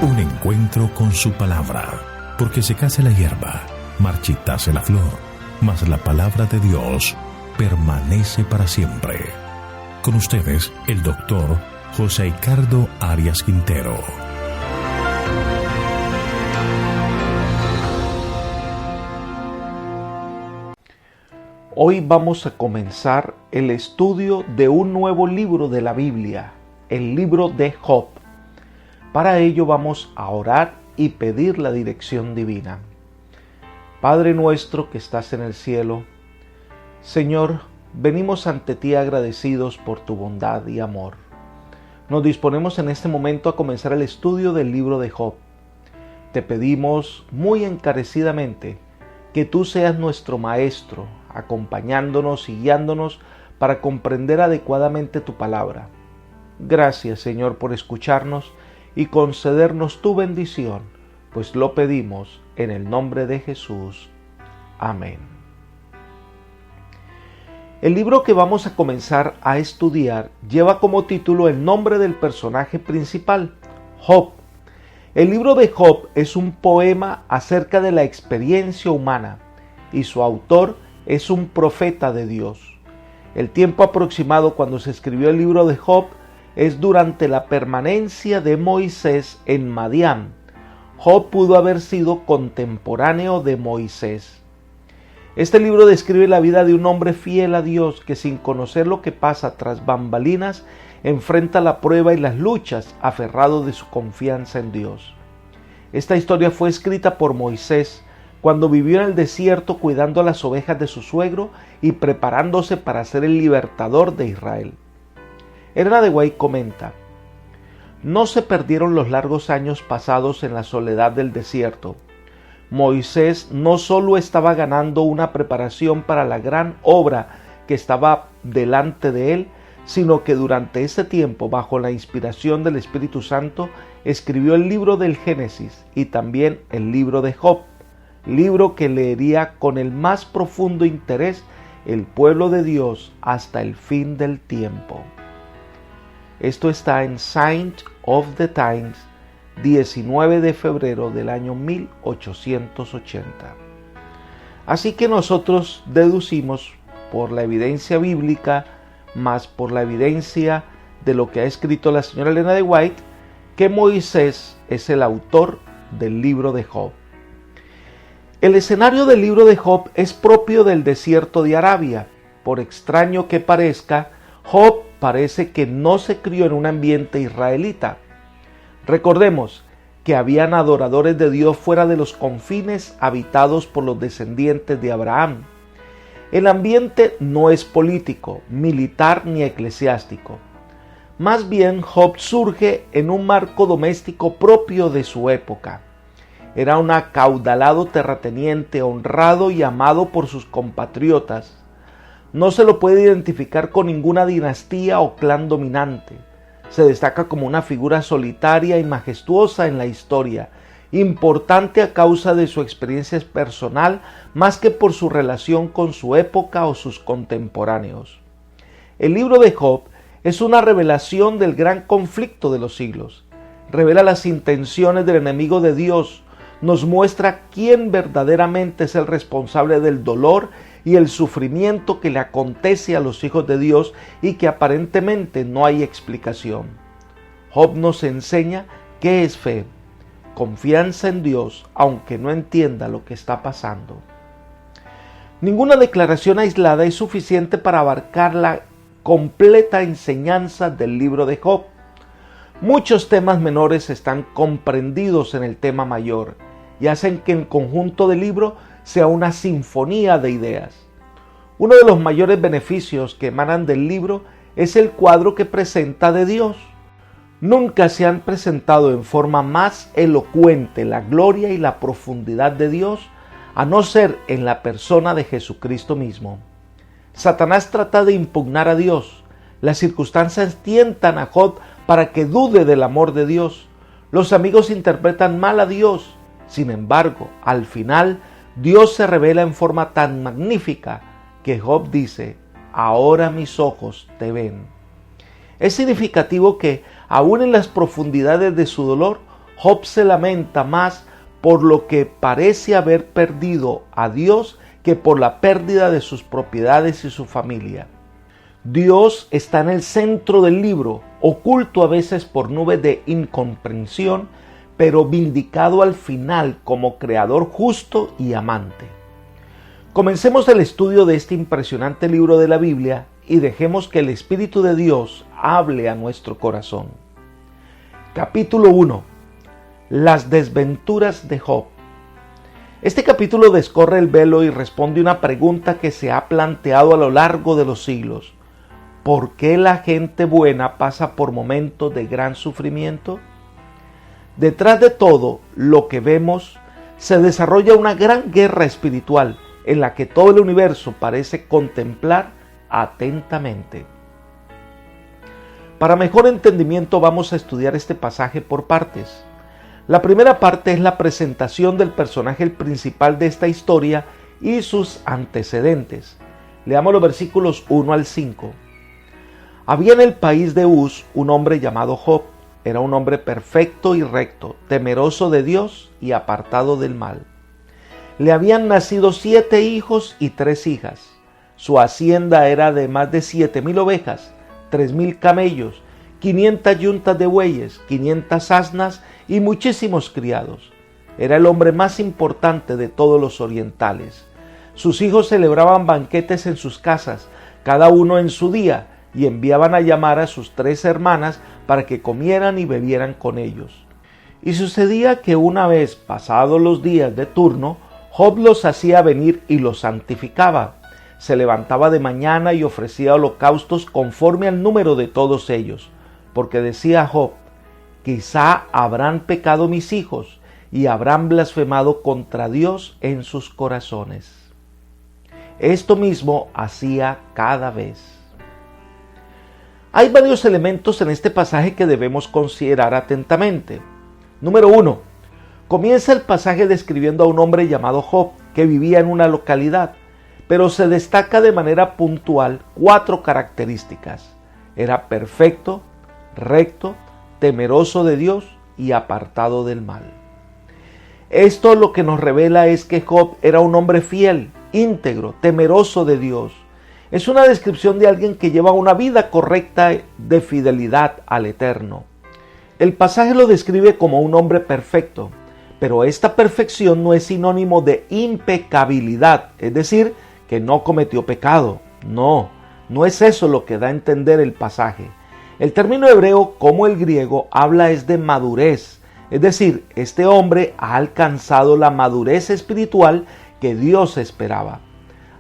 Un encuentro con su palabra, porque secase la hierba, marchitase la flor, mas la palabra de Dios permanece para siempre. Con ustedes, el doctor José Ricardo Arias Quintero. Hoy vamos a comenzar el estudio de un nuevo libro de la Biblia, el libro de Job. Para ello vamos a orar y pedir la dirección divina. Padre nuestro que estás en el cielo, Señor, venimos ante ti agradecidos por tu bondad y amor. Nos disponemos en este momento a comenzar el estudio del libro de Job. Te pedimos muy encarecidamente que tú seas nuestro maestro, acompañándonos y guiándonos para comprender adecuadamente tu palabra. Gracias, Señor, por escucharnos y concedernos tu bendición, pues lo pedimos en el nombre de Jesús. Amén. El libro que vamos a comenzar a estudiar lleva como título el nombre del personaje principal, Job. El libro de Job es un poema acerca de la experiencia humana y su autor es un profeta de Dios. El tiempo aproximado cuando se escribió el libro de Job es durante la permanencia de Moisés en Madián. Job pudo haber sido contemporáneo de Moisés. Este libro describe la vida de un hombre fiel a Dios que, sin conocer lo que pasa tras bambalinas, enfrenta la prueba y las luchas aferrado de su confianza en Dios. Esta historia fue escrita por Moisés cuando vivió en el desierto cuidando a las ovejas de su suegro y preparándose para ser el libertador de Israel. Elena de White comenta: no se perdieron los largos años pasados en la soledad del desierto. Moisés no solo estaba ganando una preparación para la gran obra que estaba delante de él, sino que durante ese tiempo, bajo la inspiración del Espíritu Santo, escribió el libro del Génesis y también el libro de Job, libro que leería con el más profundo interés el pueblo de Dios hasta el fin del tiempo. Esto está en Signs of the Times, 19 de febrero del año 1880. Así que nosotros deducimos por la evidencia bíblica, más por la evidencia de lo que ha escrito la señora Elena de White, que Moisés es el autor del libro de Job. El escenario del libro de Job es propio del desierto de Arabia. Por extraño que parezca, Job parece que no se crió en un ambiente israelita. Recordemos que habían adoradores de Dios fuera de los confines habitados por los descendientes de Abraham. El ambiente no es político, militar ni eclesiástico. Más bien, Job surge en un marco doméstico propio de su época. Era un acaudalado terrateniente, honrado y amado por sus compatriotas. No se lo puede identificar con ninguna dinastía o clan dominante. Se destaca como una figura solitaria y majestuosa en la historia, importante a causa de su experiencia personal más que por su relación con su época o sus contemporáneos. El libro de Job es una revelación del gran conflicto de los siglos. Revela las intenciones del enemigo de Dios, nos muestra quién verdaderamente es el responsable del dolor y el sufrimiento que le acontece a los hijos de Dios y que aparentemente no hay explicación. Job nos enseña qué es fe, confianza en Dios aunque no entienda lo que está pasando. Ninguna declaración aislada es suficiente para abarcar la completa enseñanza del libro de Job. Muchos temas menores están comprendidos en el tema mayor y hacen que el conjunto del libro sea una sinfonía de ideas. Uno de los mayores beneficios que emanan del libro es el cuadro que presenta de Dios. Nunca se han presentado en forma más elocuente la gloria y la profundidad de Dios, a no ser en la persona de Jesucristo mismo. Satanás trata de impugnar a Dios. Las circunstancias tientan a Job para que dude del amor de Dios. Los amigos interpretan mal a Dios. Sin embargo, al final, Dios se revela en forma tan magnífica que Job dice: ahora mis ojos te ven. Es significativo que, aún en las profundidades de su dolor, Job se lamenta más por lo que parece haber perdido a Dios que por la pérdida de sus propiedades y su familia. Dios está en el centro del libro, oculto a veces por nubes de incomprensión, pero vindicado al final como creador justo y amante. Comencemos el estudio de este impresionante libro de la Biblia y dejemos que el Espíritu de Dios hable a nuestro corazón. Capítulo 1. Las desventuras de Job. Este capítulo descorre el velo y responde una pregunta que se ha planteado a lo largo de los siglos. ¿Por qué la gente buena pasa por momentos de gran sufrimiento? Detrás de todo lo que vemos se desarrolla una gran guerra espiritual en la que todo el universo parece contemplar atentamente. Para mejor entendimiento vamos a estudiar este pasaje por partes. La primera parte es la presentación del personaje principal de esta historia y sus antecedentes. Leamos los versículos 1 al 5. Había en el país de Uz un hombre llamado Job. Era un hombre perfecto y recto, temeroso de Dios y apartado del mal. Le habían nacido 7 hijos y 3 hijas. Su hacienda era de más de 7,000 ovejas, 3,000 camellos, 500 yuntas de bueyes, 500 asnas y muchísimos criados. Era el hombre más importante de todos los orientales. Sus hijos celebraban banquetes en sus casas, cada uno en su día, y enviaban a llamar a sus 3 hermanas para que comieran y bebieran con ellos. Y sucedía que una vez pasados los días de turno, Job los hacía venir y los santificaba. Se levantaba de mañana y ofrecía holocaustos conforme al número de todos ellos, porque decía Job: quizá habrán pecado mis hijos y habrán blasfemado contra Dios en sus corazones. Esto mismo hacía cada vez. Hay varios elementos en este pasaje que debemos considerar atentamente. Número 1. Comienza el pasaje describiendo a un hombre llamado Job, que vivía en una localidad, pero se destaca de manera puntual 4 características. Era perfecto, recto, temeroso de Dios y apartado del mal. Esto lo que nos revela es que Job era un hombre fiel, íntegro, temeroso de Dios. Es una descripción de alguien que lleva una vida correcta de fidelidad al Eterno. El pasaje lo describe como un hombre perfecto, pero esta perfección no es sinónimo de impecabilidad, es decir, que no cometió pecado. No es eso lo que da a entender el pasaje. El término hebreo, como el griego, habla es de madurez, es decir, este hombre ha alcanzado la madurez espiritual que Dios esperaba.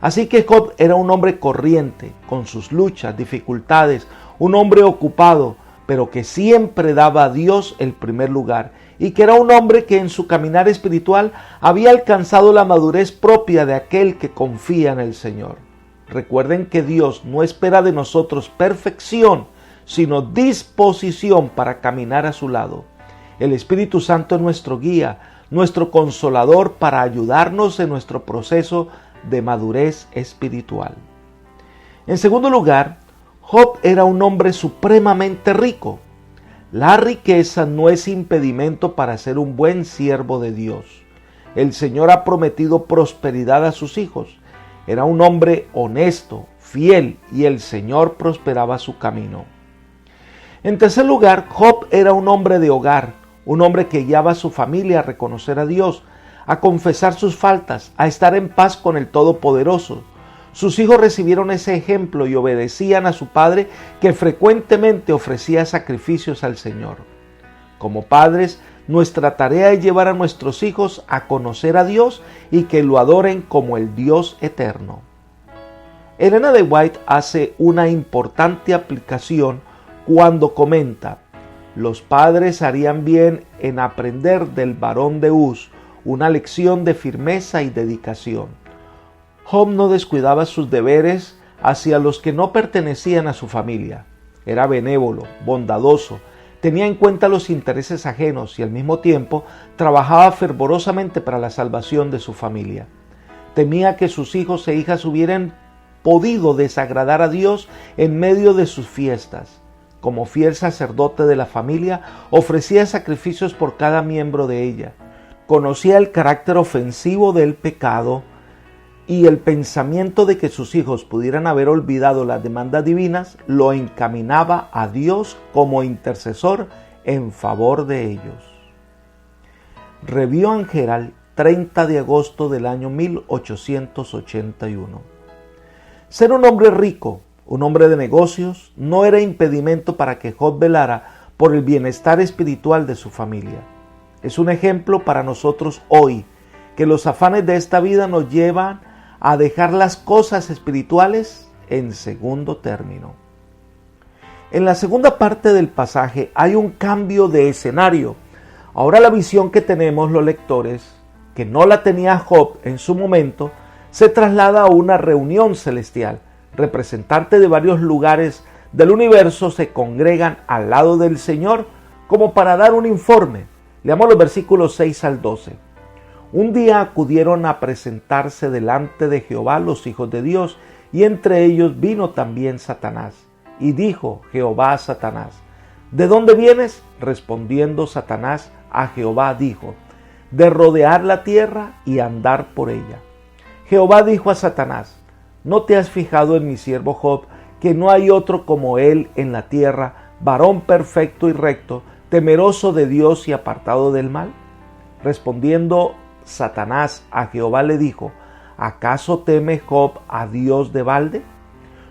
Así que Job era un hombre corriente, con sus luchas, dificultades, un hombre ocupado, pero que siempre daba a Dios el primer lugar, y que era un hombre que en su caminar espiritual había alcanzado la madurez propia de aquel que confía en el Señor. Recuerden que Dios no espera de nosotros perfección, sino disposición para caminar a su lado. El Espíritu Santo es nuestro guía, nuestro consolador para ayudarnos en nuestro proceso de madurez espiritual. En segundo lugar, Job era un hombre supremamente rico. La riqueza no es impedimento para ser un buen siervo de Dios. El Señor ha prometido prosperidad a sus hijos. Era un hombre honesto, fiel, y el Señor prosperaba su camino. En tercer lugar, Job era un hombre de hogar, un hombre que guiaba a su familia a reconocer a Dios, a confesar sus faltas, a estar en paz con el Todopoderoso. Sus hijos recibieron ese ejemplo y obedecían a su padre, que frecuentemente ofrecía sacrificios al Señor. Como padres, nuestra tarea es llevar a nuestros hijos a conocer a Dios y que lo adoren como el Dios eterno. Elena de White hace una importante aplicación cuando comenta: los padres harían bien en aprender del varón de Uz una lección de firmeza y dedicación. Job no descuidaba sus deberes hacia los que no pertenecían a su familia. Era benévolo, bondadoso, tenía en cuenta los intereses ajenos y al mismo tiempo trabajaba fervorosamente para la salvación de su familia. Temía que sus hijos e hijas hubieran podido desagradar a Dios en medio de sus fiestas. como fiel sacerdote de la familia, ofrecía sacrificios por cada miembro de ella. Conocía el carácter ofensivo del pecado y el pensamiento de que sus hijos pudieran haber olvidado las demandas divinas lo encaminaba a Dios como intercesor en favor de ellos. Review and Herald, 30 de agosto del año 1881. Ser un hombre rico, un hombre de negocios, no era impedimento para que Job velara por el bienestar espiritual de su familia. Es un ejemplo para nosotros hoy, que los afanes de esta vida nos llevan a dejar las cosas espirituales en segundo término. En la segunda parte del pasaje hay un cambio de escenario. Ahora la visión que tenemos los lectores, que no la tenía Job en su momento, se traslada a una reunión celestial. Representantes de varios lugares del universo se congregan al lado del Señor como para dar un informe. Leamos los versículos 6 al 12. Un día acudieron a presentarse delante de Jehová los hijos de Dios, y entre ellos vino también Satanás. Y dijo Jehová a Satanás: ¿De dónde vienes? Respondiendo Satanás a Jehová dijo: de rodear la tierra y andar por ella. Jehová dijo a Satanás: ¿No te has fijado en mi siervo Job, que no hay otro como él en la tierra, varón perfecto y recto, temeroso de Dios y apartado del mal? Respondiendo Satanás a Jehová le dijo: ¿acaso teme Job a Dios de balde?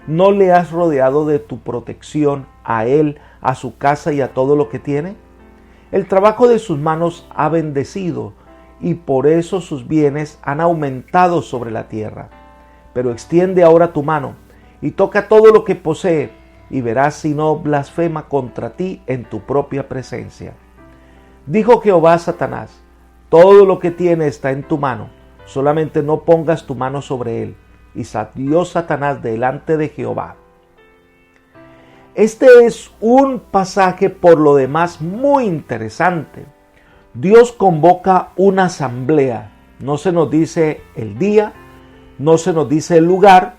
¿No le has rodeado de tu protección a él, a su casa y a todo lo que tiene? El trabajo de sus manos ha bendecido, y por eso sus bienes han aumentado sobre la tierra. Pero extiende ahora tu mano y toca todo lo que posee, y verás si no blasfema contra ti en tu propia presencia. Dijo Jehová a Satanás: todo lo que tiene está en tu mano, solamente no pongas tu mano sobre él. Y salió Satanás delante de Jehová. Este es un pasaje por lo demás muy interesante. Dios convoca una asamblea. No se nos dice el día, no se nos dice el lugar,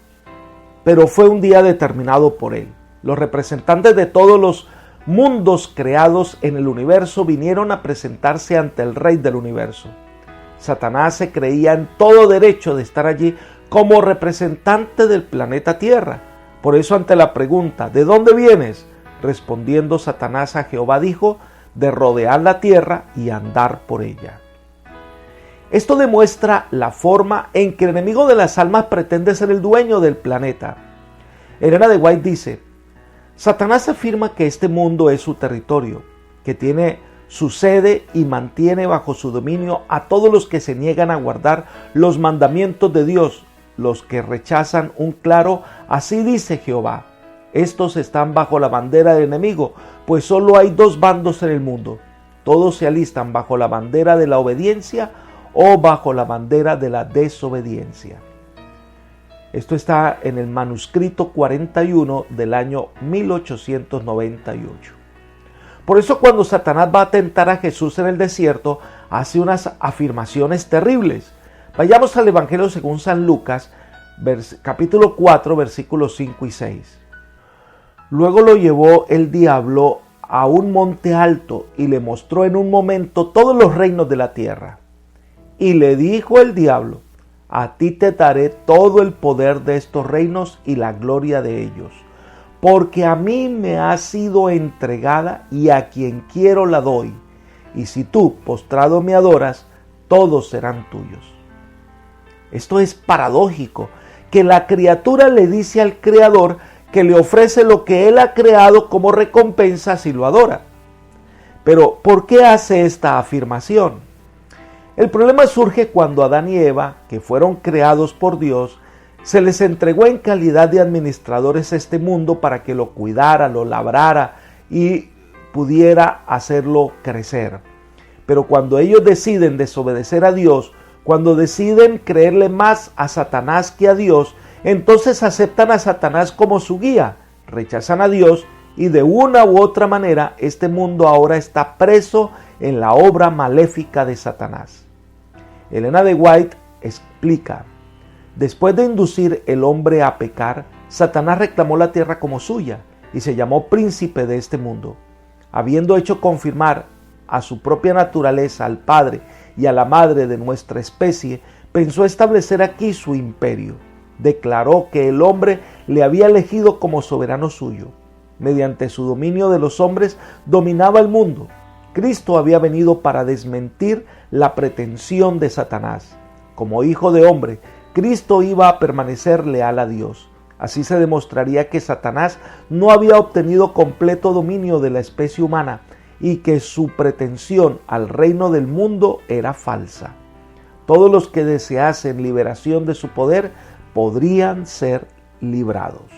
pero fue un día determinado por él. Los representantes de todos los mundos creados en el universo vinieron a presentarse ante el Rey del universo. Satanás se creía en todo derecho de estar allí como representante del planeta Tierra. Por eso, ante la pregunta ¿de dónde vienes?, respondiendo Satanás a Jehová dijo: de rodear la tierra y andar por ella. Esto demuestra la forma en que el enemigo de las almas pretende ser el dueño del planeta. Elena de White dice: Satanás afirma que este mundo es su territorio, que tiene su sede y mantiene bajo su dominio a todos los que se niegan a guardar los mandamientos de Dios, los que rechazan un claro así dice Jehová. Estos están bajo la bandera del enemigo, pues solo hay dos bandos en el mundo. Todos se alistan bajo la bandera de la obediencia o bajo la bandera de la desobediencia. Esto está en el manuscrito 41 del año 1898. Por eso cuando Satanás va a tentar a Jesús en el desierto, hace unas afirmaciones terribles. Vayamos al Evangelio según San Lucas, capítulo 4, versículos 5 y 6. Luego lo llevó el diablo a un monte alto y le mostró en un momento todos los reinos de la tierra. Y le dijo el diablo: a ti te daré todo el poder de estos reinos y la gloria de ellos, porque a mí me ha sido entregada y a quien quiero la doy. Y si tú, postrado, me adoras, todos serán tuyos. Esto es paradójico, que la criatura le dice al Creador que le ofrece lo que Él ha creado como recompensa si lo adora. Pero, ¿por qué hace esta afirmación? El problema surge cuando Adán y Eva, que fueron creados por Dios, se les entregó en calidad de administradores este mundo para que lo cuidara, lo labrara y pudiera hacerlo crecer. Pero cuando ellos deciden desobedecer a Dios, cuando deciden creerle más a Satanás que a Dios, entonces aceptan a Satanás como su guía, rechazan a Dios y de una u otra manera este mundo ahora está preso en la obra maléfica de Satanás. Elena de White explica: después de inducir el hombre a pecar, Satanás reclamó la tierra como suya y se llamó príncipe de este mundo. Habiendo hecho confirmar a su propia naturaleza al Padre y a la Madre de nuestra especie, pensó establecer aquí su imperio. Declaró que el hombre le había elegido como soberano suyo. Mediante su dominio de los hombres dominaba el mundo. Cristo había venido para desmentir la pretensión de Satanás. Como hijo de hombre, Cristo iba a permanecer leal a Dios. Así se demostraría que Satanás no había obtenido completo dominio de la especie humana y que su pretensión al reino del mundo era falsa. Todos los que deseasen liberación de su poder podrían ser librados.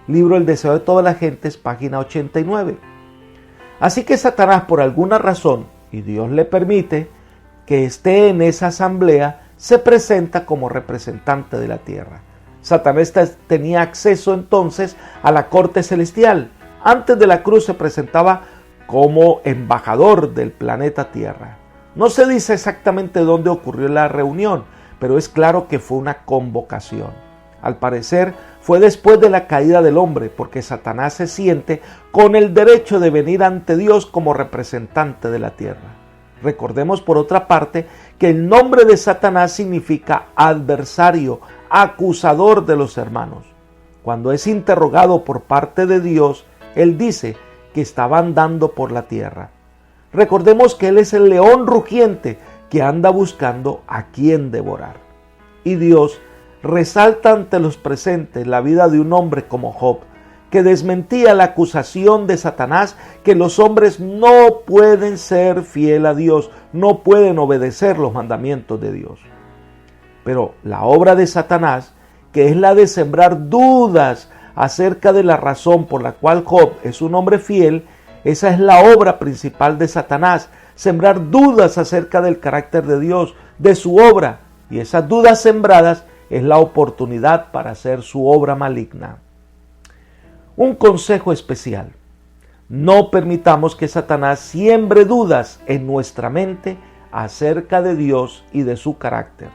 Libro El deseo de todas las gentes, página 89. Así que Satanás, por alguna razón, y Dios le permite que esté en esa asamblea, se presenta como representante de la tierra. Satanás tenía acceso entonces a la corte celestial. Antes de la cruz se presentaba como embajador del planeta Tierra. No se dice exactamente dónde ocurrió la reunión, pero es claro que fue una convocación. Al parecer fue después de la caída del hombre, porque Satanás se siente con el derecho de venir ante Dios como representante de la tierra. Recordemos por otra parte que el nombre de Satanás significa adversario, acusador de los hermanos. Cuando es interrogado por parte de Dios, él dice que estaba andando por la tierra. Recordemos que él es el león rugiente que anda buscando a quien devorar. Y Dios resalta ante los presentes la vida de un hombre como Job, que desmentía la acusación de Satanás que los hombres no pueden ser fiel a Dios, no pueden obedecer los mandamientos de Dios. Pero la obra de Satanás, que es la de sembrar dudas acerca de la razón por la cual Job es un hombre fiel, esa es la obra principal de Satanás, sembrar dudas acerca del carácter de Dios, de su obra, y esas dudas sembradas es la oportunidad para hacer su obra maligna. Un consejo especial: no permitamos que Satanás siembre dudas en nuestra mente acerca de Dios y de su carácter.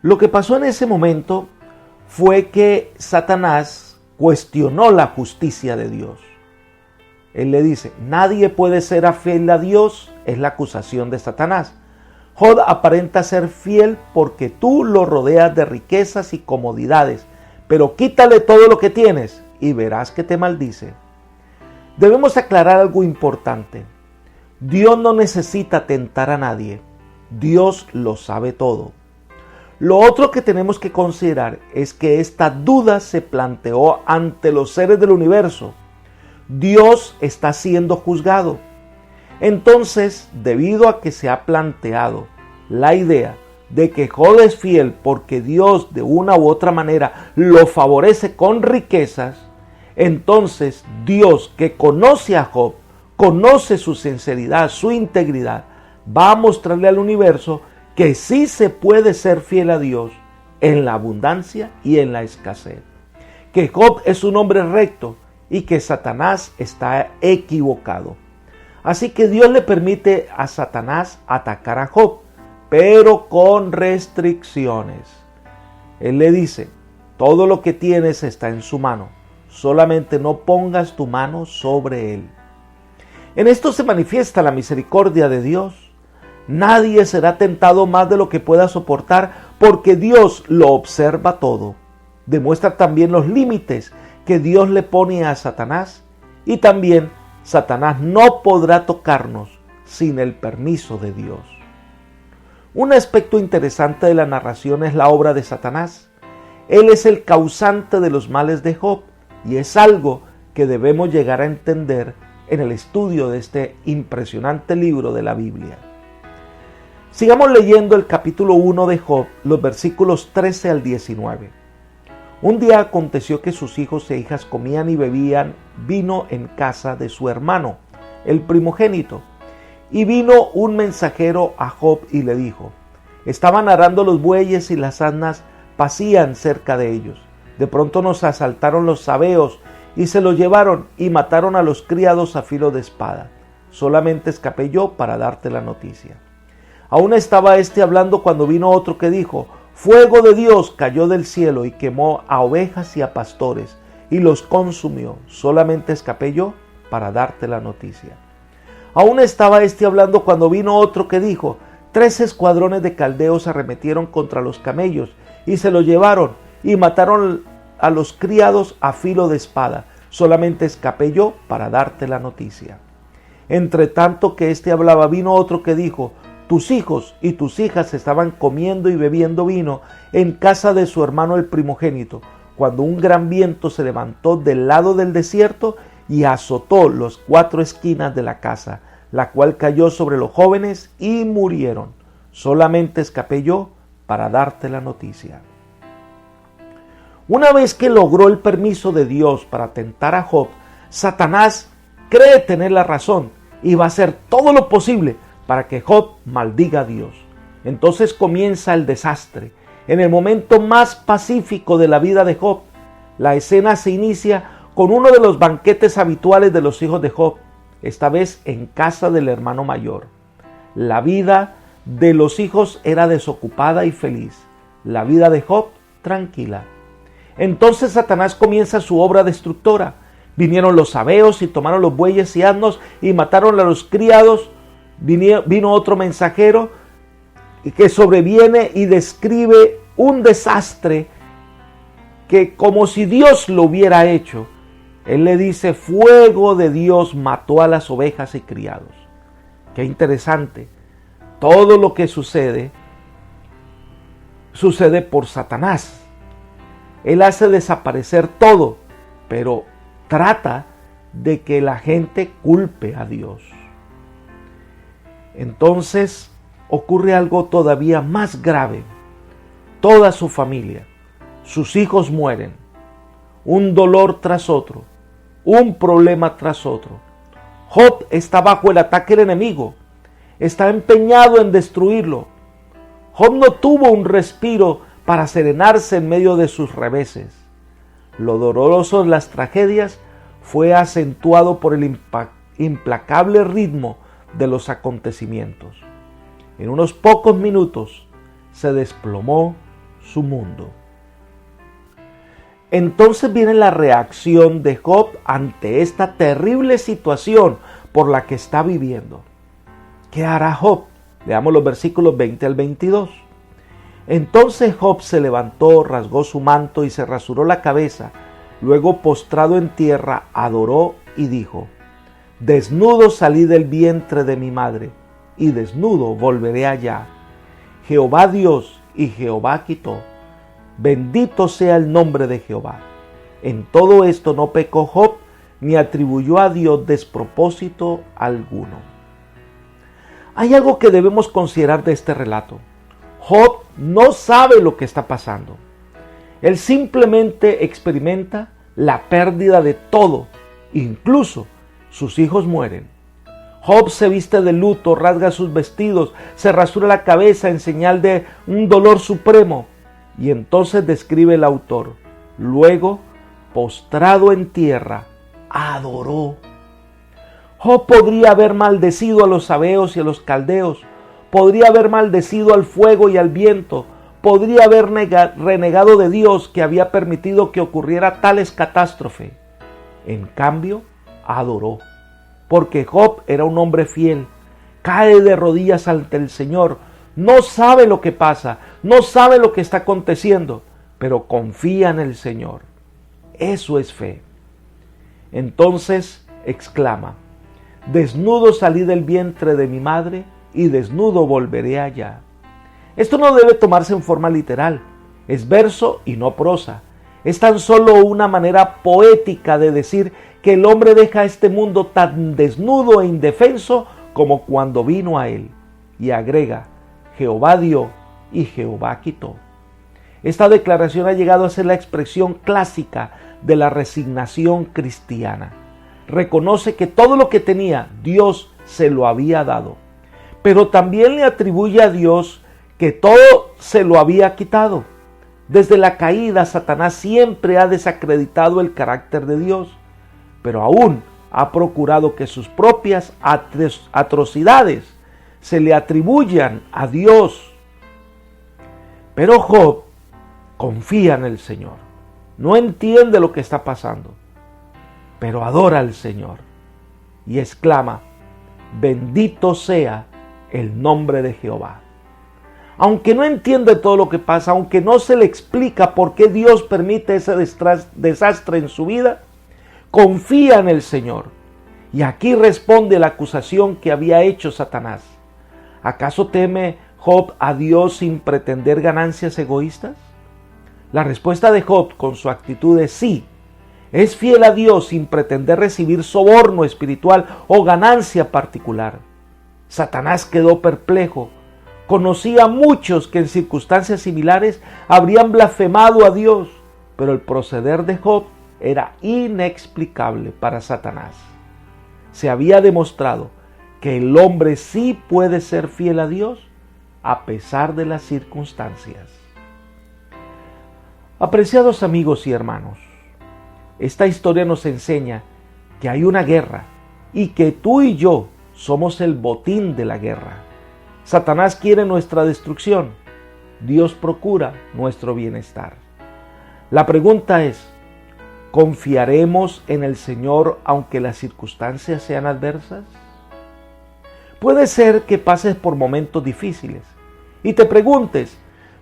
Lo que pasó en ese momento fue que Satanás cuestionó la justicia de Dios. Él le dice: nadie puede ser fiel a Dios, es la acusación de Satanás. Job aparenta ser fiel porque tú lo rodeas de riquezas y comodidades, pero quítale todo lo que tienes y verás que te maldice. Debemos aclarar algo importante. Dios no necesita tentar a nadie. Dios lo sabe todo. Lo otro que tenemos que considerar es que esta duda se planteó ante los seres del universo. Dios está siendo juzgado. Entonces, debido a que se ha planteado la idea de que Job es fiel porque Dios de una u otra manera lo favorece con riquezas, entonces Dios, que conoce a Job, conoce su sinceridad, su integridad, va a mostrarle al universo que sí se puede ser fiel a Dios en la abundancia y en la escasez. Que Job es un hombre recto y que Satanás está equivocado. Así que Dios le permite a Satanás atacar a Job, pero con restricciones. Él le dice: todo lo que tienes está en su mano, solamente no pongas tu mano sobre él. En esto se manifiesta la misericordia de Dios. Nadie será tentado más de lo que pueda soportar, porque Dios lo observa todo. Demuestra también los límites que Dios le pone a Satanás, y también Satanás no podrá tocarnos sin el permiso de Dios. Un aspecto interesante de la narración es la obra de Satanás. Él es el causante de los males de Job, y es algo que debemos llegar a entender en el estudio de este impresionante libro de la Biblia. Sigamos leyendo el capítulo 1 de Job, los versículos 13 al 19. Un día aconteció que sus hijos e hijas comían y bebían vino en casa de su hermano, el primogénito. Y vino un mensajero a Job y le dijo: estaban arando los bueyes y las asnas pacían cerca de ellos. De pronto nos asaltaron los sabeos y se los llevaron y mataron a los criados a filo de espada. Solamente escapé yo para darte la noticia. Aún estaba hablando cuando vino otro que dijo: fuego de Dios cayó del cielo y quemó a ovejas y a pastores, y los consumió. Solamente escapé yo para darte la noticia. Aún estaba este hablando cuando vino otro que dijo: 3 escuadrones de caldeos arremetieron contra los camellos y se los llevaron y mataron a los criados a filo de espada. Solamente escapé yo para darte la noticia. Entre tanto que éste hablaba, vino otro que dijo: tus hijos y tus hijas estaban comiendo y bebiendo vino en casa de su hermano el primogénito, cuando un gran viento se levantó del lado del desierto y azotó las 4 esquinas de la casa, la cual cayó sobre los jóvenes y murieron. Solamente escapé yo para darte la noticia. Una vez que logró el permiso de Dios para tentar a Job, Satanás cree tener la razón y va a hacer todo lo posible para que Job maldiga a Dios. Entonces comienza el desastre. En el momento más pacífico de la vida de Job, la escena se inicia con uno de los banquetes habituales de los hijos de Job, esta vez en casa del hermano mayor. La vida de los hijos era desocupada y feliz, la vida de Job tranquila. Entonces Satanás comienza su obra destructora. Vinieron los sabeos y tomaron los bueyes y asnos y mataron a los criados. Vino otro mensajero que sobreviene y describe un desastre que, como si Dios lo hubiera hecho, él le dice: fuego de Dios mató a las ovejas y criados. Qué interesante. Todo lo que sucede por Satanás. Él hace desaparecer todo, pero trata de que la gente culpe a Dios. Entonces ocurre algo todavía más grave. Toda su familia, sus hijos mueren. Un dolor tras otro, un problema tras otro. Job está bajo el ataque del enemigo. Está empeñado en destruirlo. Job no tuvo un respiro para serenarse en medio de sus reveses. Lo doloroso de las tragedias fue acentuado por el implacable ritmo de los acontecimientos. En unos pocos minutos se desplomó su mundo. Entonces viene la reacción de Job ante esta terrible situación por la que está viviendo. ¿Qué hará Job? Veamos los versículos 20 al 22. Entonces Job se levantó, rasgó su manto y se rasuró la cabeza. Luego, postrado en tierra, adoró y dijo: desnudo salí del vientre de mi madre, y desnudo volveré allá. Jehová Dios y Jehová quitó. Bendito sea el nombre de Jehová. En todo esto no pecó Job, ni atribuyó a Dios despropósito alguno. Hay algo que debemos considerar de este relato. Job no sabe lo que está pasando. Él simplemente experimenta la pérdida de todo, incluso sus hijos mueren. Job se viste de luto, rasga sus vestidos, se rasura la cabeza en señal de un dolor supremo. Y entonces describe el autor: luego, postrado en tierra, adoró. Job podría haber maldecido a los sabeos y a los caldeos, podría haber maldecido al fuego y al viento, podría haber renegado de Dios que había permitido que ocurriera tales catástrofes. En cambio, adoró, porque Job era un hombre fiel, cae de rodillas ante el Señor, no sabe lo que pasa, no sabe lo que está aconteciendo, pero confía en el Señor. Eso es fe. Entonces exclama: desnudo salí del vientre de mi madre y desnudo volveré allá. Esto no debe tomarse en forma literal, es verso y no prosa. Es tan solo una manera poética de decir que el hombre deja este mundo tan desnudo e indefenso como cuando vino a él. Y agrega: Jehová dio y Jehová quitó. Esta declaración ha llegado a ser la expresión clásica de la resignación cristiana. Reconoce que todo lo que tenía, Dios se lo había dado, pero también le atribuye a Dios que todo se lo había quitado. Desde la caída, Satanás siempre ha desacreditado el carácter de Dios, pero aún ha procurado que sus propias atrocidades se le atribuyan a Dios. Pero Job confía en el Señor. no entiende lo que está pasando, pero adora al Señor y exclama: bendito sea el nombre de Jehová. Aunque no entiende todo lo que pasa, aunque no se le explica por qué Dios permite ese desastre en su vida, confía en el Señor. Y aquí responde la acusación que había hecho Satanás. ¿Acaso teme Job a Dios sin pretender ganancias egoístas? La respuesta de Job con su actitud es sí. Es fiel a Dios sin pretender recibir soborno espiritual o ganancia particular. Satanás quedó perplejo. Conocía a muchos que en circunstancias similares habrían blasfemado a Dios, pero el proceder de Job era inexplicable para Satanás. Se había demostrado que el hombre sí puede ser fiel a Dios a pesar de las circunstancias. Apreciados amigos y hermanos, esta historia nos enseña que hay una guerra y que tú y yo somos el botín de la guerra. Satanás quiere nuestra destrucción. Dios procura nuestro bienestar. La pregunta es: ¿confiaremos en el Señor aunque las circunstancias sean adversas? Puede ser que pases por momentos difíciles y te preguntes: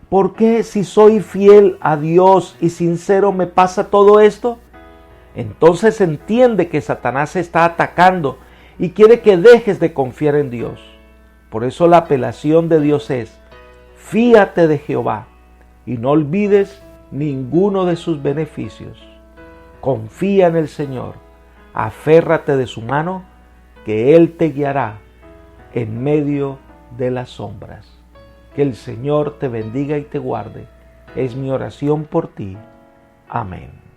¿por qué si soy fiel a Dios y sincero me pasa todo esto? Entonces entiende que Satanás está atacando y quiere que dejes de confiar en Dios. Por eso la apelación de Dios es: fíate de Jehová y no olvides ninguno de sus beneficios. Confía en el Señor, aférrate de su mano, que Él te guiará en medio de las sombras. Que el Señor te bendiga y te guarde. Es mi oración por ti. Amén.